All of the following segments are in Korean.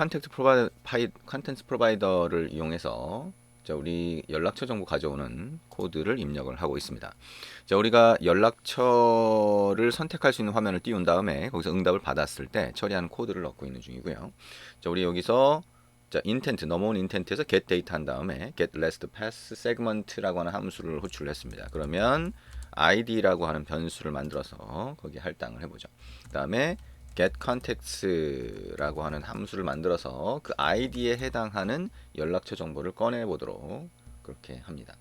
컨텐츠 프로바이더를 이용해서 자, 우리 연락처 정보 가져오는 코드를 입력을 하고 있습니다. 자, 우리가 연락처를 선택할 수 있는 화면을 띄운 다음에 거기서 응답을 받았을 때 처리하는 코드를 넣고 있는 중이고요. 자, 우리 여기서 자, 인텐트, 넘어온 인텐트에서 get data 한 다음에 get last pass segment라고 하는 함수를 호출을 했습니다. 그러면 id라고 하는 변수를 만들어서 거기에 할당을 해보죠. 그 다음에 get contacts라고 하는 함수를 만들어서 그 id에 해당하는 연락처 정보를 꺼내 보도록 그렇게 합니다.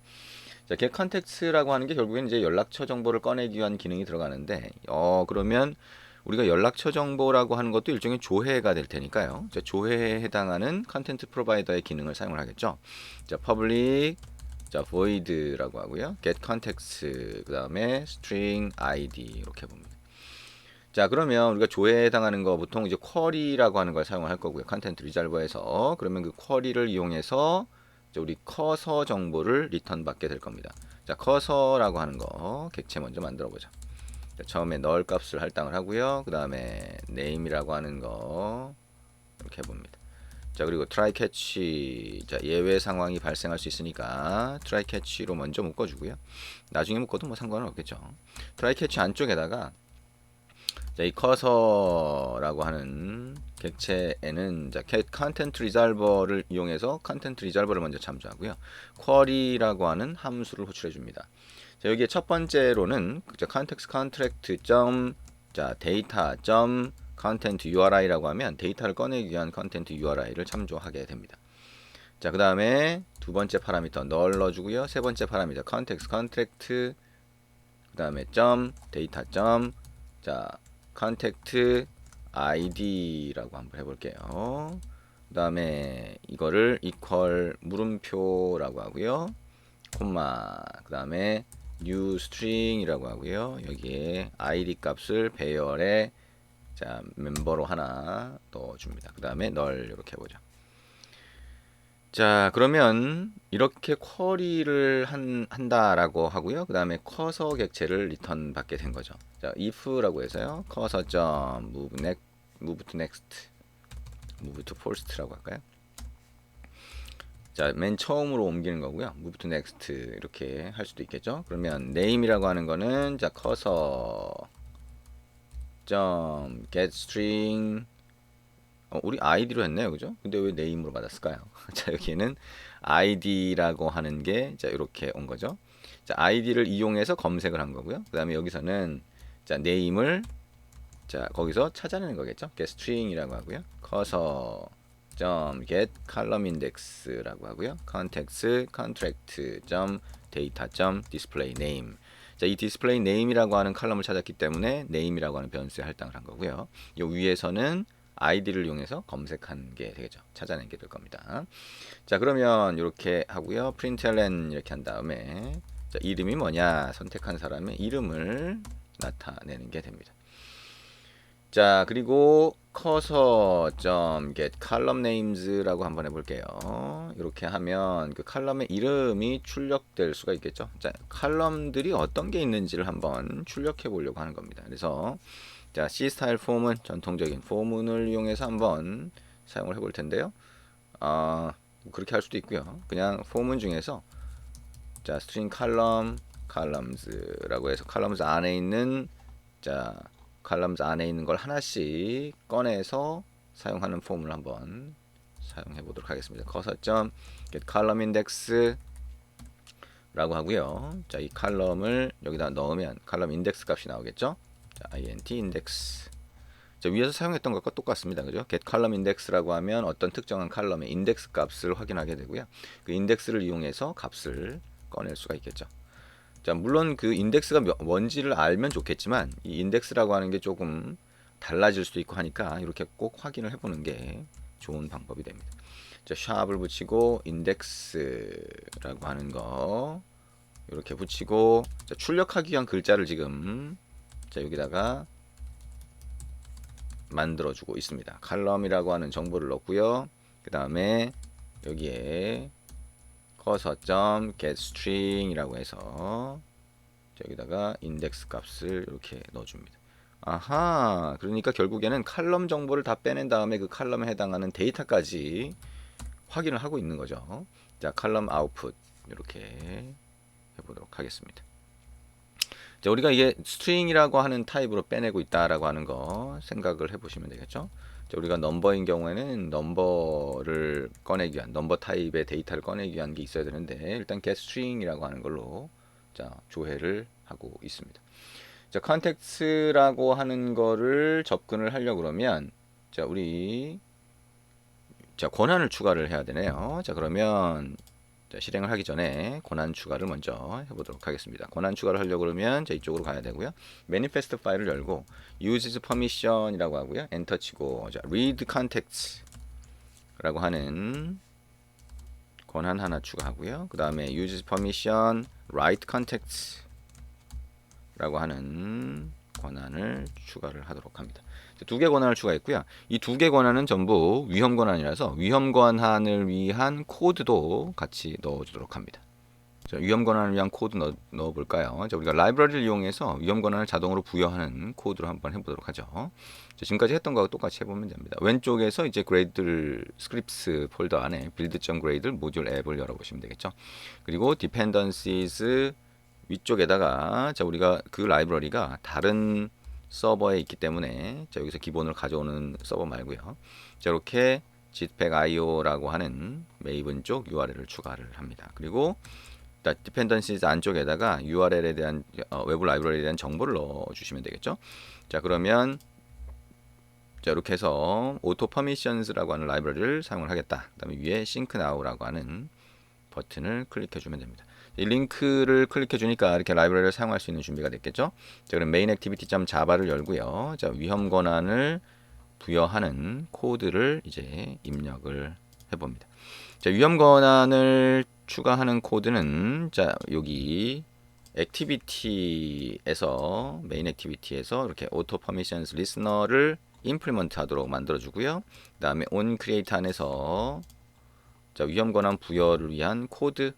자, get contacts라고 하는 게 결국엔 이제 연락처 정보를 꺼내기 위한 기능이 들어가는데, 그러면 우리가 연락처 정보라고 하는 것도 일종의 조회가 될 테니까요. 자, 조회에 해당하는 컨텐트 프로바이더의 기능을 사용을 하겠죠. 자, public 자, void라고 하고요. get contacts 그다음에 string id 이렇게 봅니다. 자, 그러면 우리가 조회에 해당하는 거 보통 이제 쿼리라고 하는 걸 사용할 거고요. 컨텐트 리졸버에서. 그러면 그 쿼리를 이용해서 우리 커서 정보를 리턴 받게 될 겁니다. 자, 커서라고 하는 거 객체 먼저 만들어 보자. 자, 처음에 null 값을 할당을 하고요. 그 다음에 name이라고 하는 거 이렇게 해봅니다. 자, 그리고 try catch 자, 예외 상황이 발생할 수 있으니까 try catch로 먼저 묶어주고요. 나중에 묶어도 뭐 상관은 없겠죠. try catch 안쪽에다가 자, 이 커서라고 하는 객체에는 자, 컨텐트 리졸버를 이용해서 컨텐트 리졸버를 먼저 참조하고요. 쿼리라고 하는 함수를 호출해 줍니다. 자, 여기에 첫 번째로는 자, context contract 자, data content URI라고 하면 데이터를 꺼내기 위한 컨텐트 URI를 참조하게 됩니다. 자, 그 다음에 두 번째 파라미터 null 넣어주고요. 세 번째 파라미터 context contract 그 다음에 데이터 자, contact id라고 한번 해볼게요. 그 다음에 이거를 equal 물음표라고 하고요. 콤마 그 다음에 new string이라고 하고요. 여기에 id 값을 배열에 자, 멤버로 하나 넣어줍니다. 그 다음에 null 이렇게 해보죠. 자, 그러면 이렇게 쿼리를 한다라고 하고요. 그 다음에 커서 객체를 리턴 받게 된 거죠. 자, if라고 해서요. 커서 move to next, move to first라고 할까요? 자, 맨 처음으로 옮기는 거고요. move to next 이렇게 할 수도 있겠죠. 그러면 name이라고 하는 거는 자, 커서 get string 우리 id로 했네요, 그죠? 근데 왜 name으로 받았을까요? 자, 여기에는 id라고 하는 게 자, 이렇게 온 거죠. 자, id를 이용해서 검색을 한 거고요. 그 다음에 여기서는 자, name을 자, 거기서 찾아내는 거겠죠. get string이라고 하고요. 커서 get column index라고 하고요. context contract data display name. 자, 이 display name이라고 하는 컬럼을 찾았기 때문에 name이라고 하는 변수에 할당을 한 거고요. 이 위에서는 id를 이용해서 검색한 게 되겠죠. 찾아낸 게 될 겁니다. 자, 그러면 이렇게 하고요. println 이렇게 한 다음에 자, 이름이 뭐냐 선택한 사람의 이름을 나타내는 게 됩니다. 자, 그리고 커서 get column names라고 한번 해볼게요. 이렇게 하면 그 칼럼의 이름이 출력될 수가 있겠죠. 자, 칼럼들이 어떤 게 있는지를 한번 출력해 보려고 하는 겁니다. 그래서 자, C 스타일 폼은 전통적인 폼문을 이용해서 한번 사용을 해볼 텐데요. 그렇게 할 수도 있고요. 그냥 폼문 중에서 자, string columns라고 해서 columns 안에 있는 자, columns 안에 있는 걸 하나씩 꺼내서 사용하는 폼을 한번 사용해 보도록 하겠습니다. 커서.get column index 라고 하고요. 자, 이 칼럼을 여기다 넣으면 칼럼 인덱스 값이 나오겠죠. 자, int index. 자, 위에서 사용했던 것과 똑같습니다. 그죠? get column index라고 하면 어떤 특정한 칼럼의 인덱스 값을 확인하게 되고요. 그 인덱스를 이용해서 값을 꺼낼 수가 있겠죠. 자, 물론 그 인덱스가 뭔지를 알면 좋겠지만 이 인덱스라고 하는 게 조금 달라질 수도 있고 하니까 이렇게 꼭 확인을 해보는 게 좋은 방법이 됩니다. 자, 샵을 붙이고 인덱스라고 하는 거 이렇게 붙이고 자, 출력하기 위한 글자를 지금 자, 여기다가 만들어주고 있습니다. 칼럼이라고 하는 정보를 넣고요. 그 다음에 여기에 cursor.getString이라고 해서 여기다가 인덱스 값을 이렇게 넣어줍니다. 아하, 그러니까 결국에는 칼럼 정보를 다 빼낸 다음에 그 칼럼에 해당하는 데이터까지 확인을 하고 있는 거죠. 자, 칼럼 아웃풋 이렇게 해보도록 하겠습니다. 자, 우리가 이게 스트링이라고 하는 타입으로 빼내고 있다라고 하는 거 생각을 해보시면 되겠죠. 자, 우리가 넘버인 경우에는 넘버를 꺼내기 위한 넘버 타입의 데이터를 꺼내기 위한 게 있어야 되는데 일단 getString이라고 하는 걸로 자 조회를 하고 있습니다. 자, 컨텍스트라고 하는 거를 접근을 하려고 그러면 자 우리 자 권한을 추가를 해야 되네요. 자 그러면 자, 실행을 하기 전에 권한 추가를 먼저 해보도록 하겠습니다. 권한 추가를 하려고 그러면 자, 이쪽으로 가야 되고요. 매니페스트 파일을 열고 uses permission이라고 하고요. 엔터 치고 자, read context라고 하는 권한 하나 추가하고요. 그 다음에 uses permission write context라고 하는 권한을 추가를 하도록 합니다. 두 개 권한을 추가했고요. 이 두 개 권한은 전부 위험 권한이라서 위험 권한을 위한 코드도 같이 넣어주도록 합니다. 자, 위험 권한을 위한 코드 넣어볼까요? 자, 우리가 라이브러리를 이용해서 위험 권한을 자동으로 부여하는 코드로 한번 해보도록 하죠. 자, 지금까지 했던 거하고 똑같이 해보면 됩니다. 왼쪽에서 이제 그레이드 스크립트 폴더 안에 build.grade 모듈 앱을 열어보시면 되겠죠. 그리고 dependencies 위쪽에다가 자 우리가 그 라이브러리가 다른 서버에 있기 때문에 자 여기서 기본으로 가져오는 서버 말고요. 자 이렇게 jetpack.io라고 하는 메이븐 쪽 URL을 추가를 합니다. 그리고 dependencies 안쪽에다가 URL에 대한 외부 라이브러리에 대한 정보를 넣어주시면 되겠죠. 자 그러면 자 이렇게 해서 auto permissions라고 하는 라이브러리를 사용을 하겠다. 그다음에 위에 sync now라고 하는 버튼을 클릭해주면 됩니다. 이 링크를 클릭해 주니까 이렇게 라이브러리를 사용할 수 있는 준비가 됐겠죠. 자, 그럼 main activity.java를 열고요. 자, 위험 권한을 부여하는 코드를 이제 입력을 해봅니다. 자, 위험 권한을 추가하는 코드는 자, 여기 액티비티에서 메인 액티비티에서 이렇게 auto permissions listener를 implement 하도록 만들어 주고요. 그다음에 on create 안에서 자, 위험 권한 부여를 위한 코드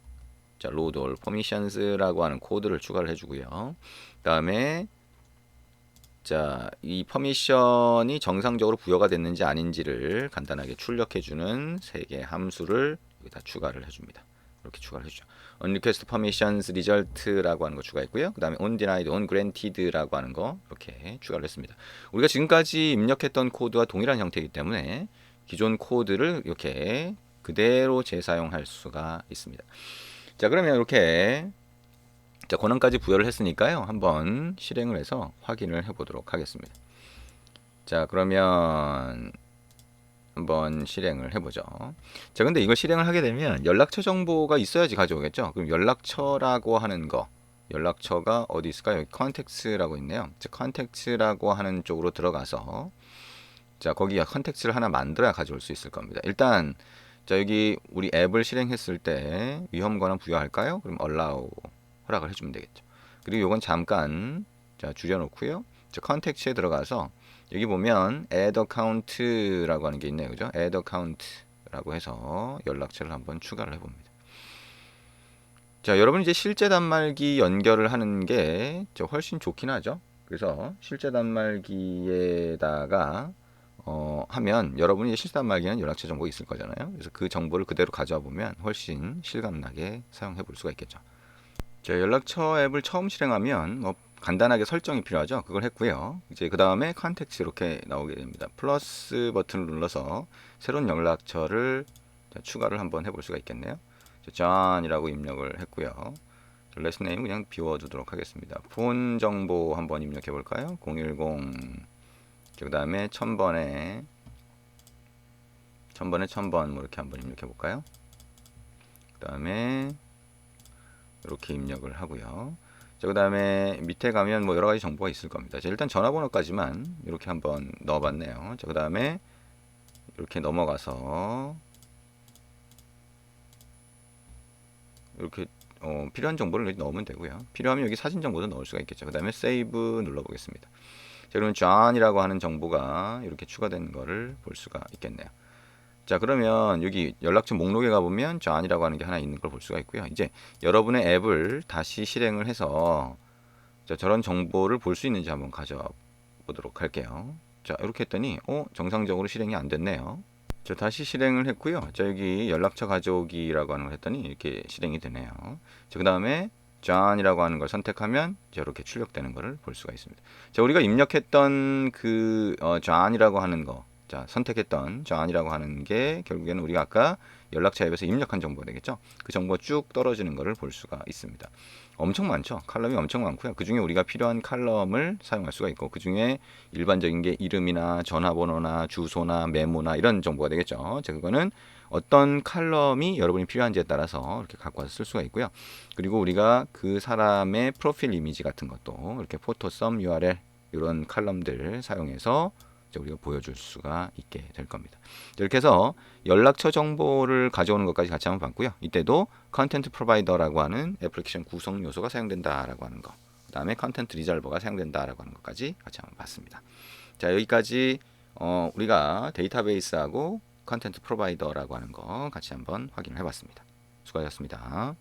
자, load all permissions라고 하는 코드를 추가를 해주고요. 그 다음에 자, 이 퍼미션이 정상적으로 부여가 됐는지 아닌지를 간단하게 출력해주는 세 개의 함수를 여기다 추가를 해줍니다. 이렇게 추가를 해주죠. unrequest permissions result라고 하는 거 추가했고요. 그 다음에 undenied, ungranted라고 하는 거 이렇게 추가를 했습니다. 우리가 지금까지 입력했던 코드와 동일한 형태이기 때문에 기존 코드를 이렇게 그대로 재사용할 수가 있습니다. 자 그러면 이렇게 자 권한까지 부여를 했으니까요 한번 실행을 해서 확인을 해 보도록 하겠습니다. 자 그러면 한번 실행을 해보죠. 자 근데 이걸 실행을 하게 되면 연락처 정보가 있어야지 가져오겠죠. 그럼 연락처라고 하는 거 연락처가 어디 있을까요? 여기 컨텍스트라고 있네요. 자 컨텍스트라고 하는 쪽으로 들어가서 자 거기 컨텍스트를 하나 만들어야 가져올 수 있을 겁니다. 일단 자 여기 우리 앱을 실행했을 때 위험 권한 부여할까요? 그럼 allow 허락을 해주면 되겠죠. 그리고 이건 잠깐 자 줄여놓고요. 자 컨텍스트에 들어가서 여기 보면 add account라고 하는 게 있네요, 그죠? add account라고 해서 연락처를 한번 추가를 해봅니다. 자 여러분 이제 실제 단말기 연결을 하는 게 훨씬 좋긴 하죠. 그래서 실제 단말기에다가 하면 여러분이 실시간 말기는 연락처 정보가 있을 거잖아요. 그래서 그 정보를 그대로 가져와 보면 훨씬 실감나게 사용해 볼 수가 있겠죠. 자, 연락처 앱을 처음 실행하면 간단하게 설정이 필요하죠. 그걸 했고요. 이제 그 다음에 컨텍스트 이렇게 나오게 됩니다. 플러스 버튼을 눌러서 새로운 연락처를 추가를 한번 해볼 수가 있겠네요. John이라고 입력을 했고요. 레슨 네임 그냥 비워두도록 하겠습니다. 폰 정보 한번 입력해 볼까요? 010 그 다음에 1000번에 1000번 뭐 이렇게 한번 입력해 볼까요? 그 다음에 이렇게 입력을 하고요. 자, 그 다음에 밑에 가면 뭐 여러 가지 정보가 있을 겁니다. 자, 일단 전화번호까지만 이렇게 한번 넣어봤네요. 자, 그 다음에 이렇게 넘어가서 이렇게 필요한 정보를 넣으면 되고요. 필요하면 여기 사진 정보도 넣을 수가 있겠죠. 그 다음에 세이브 눌러보겠습니다. 자, 그러면 John이라고 하는 정보가 이렇게 추가된 거를 볼 수가 있겠네요. 자, 그러면 여기 연락처 목록에 가보면 John이라고 하는 게 하나 있는 걸 볼 수가 있고요. 이제 여러분의 앱을 다시 실행을 해서 자, 저런 정보를 볼 수 있는지 한번 가져와 보도록 할게요. 자, 이렇게 했더니 정상적으로 실행이 안 됐네요. 자, 다시 실행을 했고요. 자, 여기 연락처 가져오기라고 하는 걸 했더니 이렇게 실행이 되네요. 자, 그 다음에 John이라고 하는 걸 선택하면 이렇게 출력되는 것을 볼 수가 있습니다. 자, 우리가 입력했던 그 John이라고 하는 거, 자, 선택했던 John이라고 하는 게 결국에는 우리가 아까 연락처 앱에서 입력한 정보가 되겠죠. 그 정보가 쭉 떨어지는 것을 볼 수가 있습니다. 엄청 많죠. 칼럼이 엄청 많고요. 그 중에 우리가 필요한 칼럼을 사용할 수가 있고, 그 중에 일반적인 게 이름이나 전화번호나 주소나 메모나 이런 정보가 되겠죠. 자, 그거는 어떤 칼럼이 여러분이 필요한지에 따라서 이렇게 갖고 와서 쓸 수가 있고요. 그리고 우리가 그 사람의 프로필 이미지 같은 것도 이렇게 포토 썸 URL 이런 칼럼들 사용해서 우리가 보여줄 수가 있게 될 겁니다. 이렇게 해서 연락처 정보를 가져오는 것까지 같이 한번 봤고요. 이때도 컨텐트 프로바이더라고 하는 애플리케이션 구성 요소가 사용된다라고 하는 거, 그 다음에 컨텐트 리졸버가 사용된다라고 하는 것까지 같이 한번 봤습니다. 자, 여기까지 우리가 데이터베이스하고 컨텐트 프로바이더라고 하는 거 같이 한번 확인을 해봤습니다. 수고하셨습니다.